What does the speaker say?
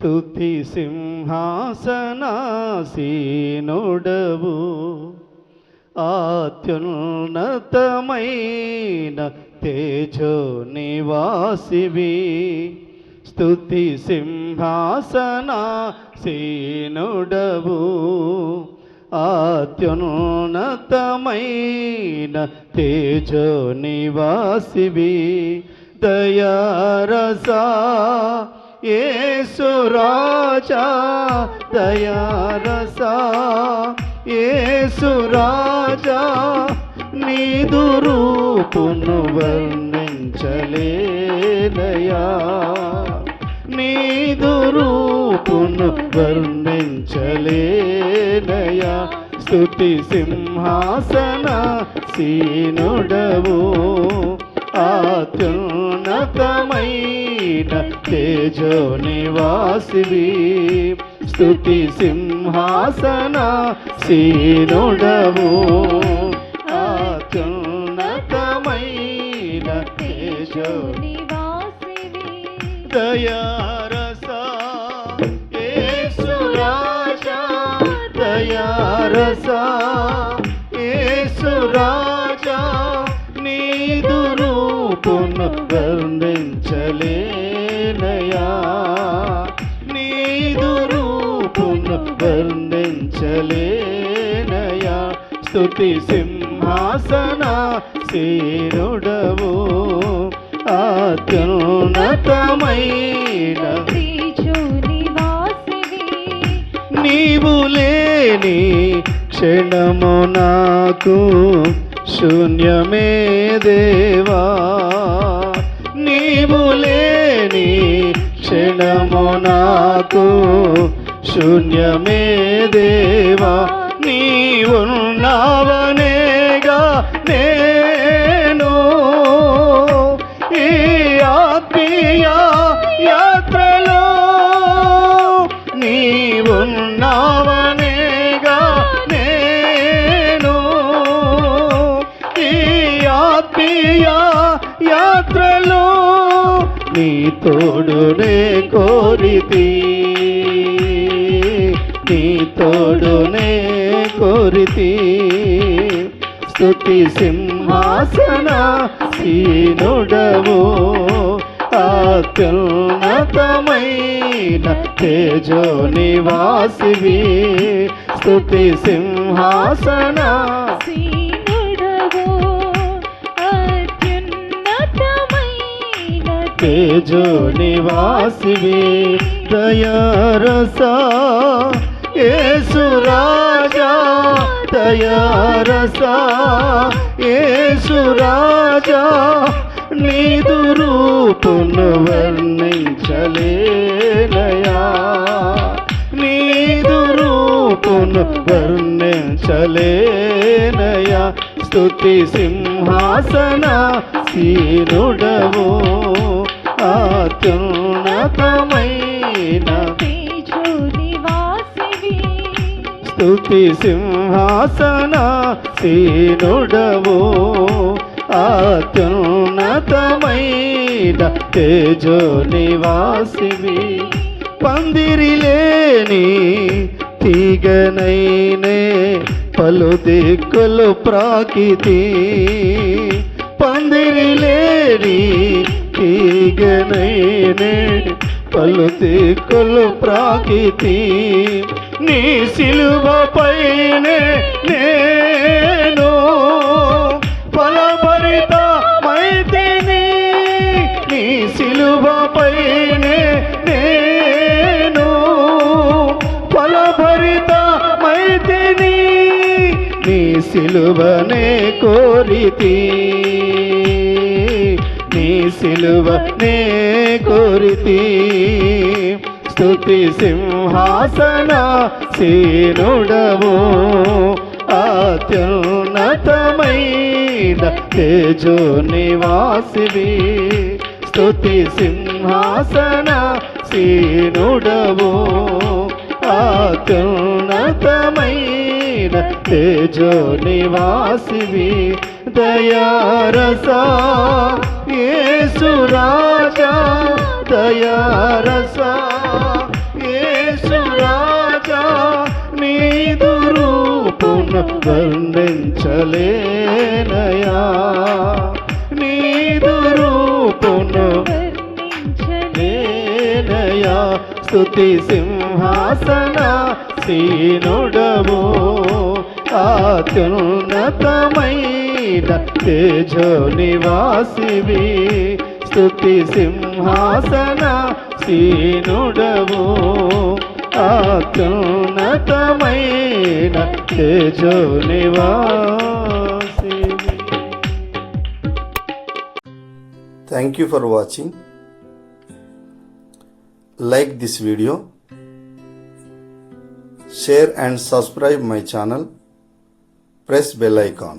స్తుతి సింహాసనాసీనుడవు అత్యున్నతమైన తేజో నివాసివి స్తుతి సింహాసనాసీనుడవు అత్యున్నతమైన తేజో నివాసివి దయారసా యేసు రాజా దయారసా యేసు రాజా నీదు రూపును వర్ణించలేనయా నీదు రూపును వర్ణించలేనయా స్తుతి సింహాసనాసీనుడవు అత్యున్నతమైన తేజో నివాసివి స్తుతి సింహాసనాసీనుడవు అత్యున్నతమైన తేజో నివాసివి దయారసా యేసు రాజా దయారసా యేసు రాజా నీదు రూపును వర్ణించలేనయా నీదు రూపును వర్ణించలేనయా స్తుతి సింహాసనాసీనుడవు అత్యున్నతమైన నీవు లేని క్షణము నాకు శూన్యమే దేవా నీవు లేని క్షణము నాకు శూన్యమే దేవా నీవున్నావనేగా నేను ఈ ఆత్మీయ యాత్రలో నీవున్నావనేగా నేను ఈ ఆత్మీయ యాత్రలో నీ తోడునే కోరితి నీ తోడునే కోరితి స్తుతి సింహాసనాసీనుడవు అత్యున్నతమైన తేజో నివాసివి స్తుతి సింహాసనాసీనుడవు అత్యున్నతమైన తేజో నివాసివి దయారసా యేసు రాజా దయారసా యేసు రాజా నీదు రూపును వర్ణించలేనయా నీదు రూపును వర్ణించలేనయా స్తుతి సింహాసనాసీనుడవు అత్యున్నతమైన స్తుతి సింహాసనాసీనుడవు అత్యున్నతమైన తేజో నివాసివి పందిరిలేని తీగనైనే పలు దిక్కులు ప్రాకితి పందిరిలేని తీగనైనే పలు దిక్కులు ప్రాకితి నీ సిలువపైనే నేను ఫలభరితమైతిని నీ సిలువపైనే నేను ఫలభరితమైతిని నీ సిలువనే కోరితి నీ సిలువనే కోరితి స్తుతి సింహాసనాసీనుడవు అత్యున్నతమైన తేజో నివాసివి స్తుతి సింహాసనాసీనుడవు అత్యున్నతమైన తేజో నివాసివి దయారసా యేసు రాజా దయారసా నీదు రూపును వర్ణించలేనయా నీదు రూపును లేనయా స్తుతి సింహాసన సీనుడవు అత్యున్నతమైన తేజో నివాసివి స్తుతి సింహాసన సీనుడవు అత్యున్నతమైన తేజో నివాసివి. Thank you for watching. Like this video, share and subscribe my channel. Press bell icon.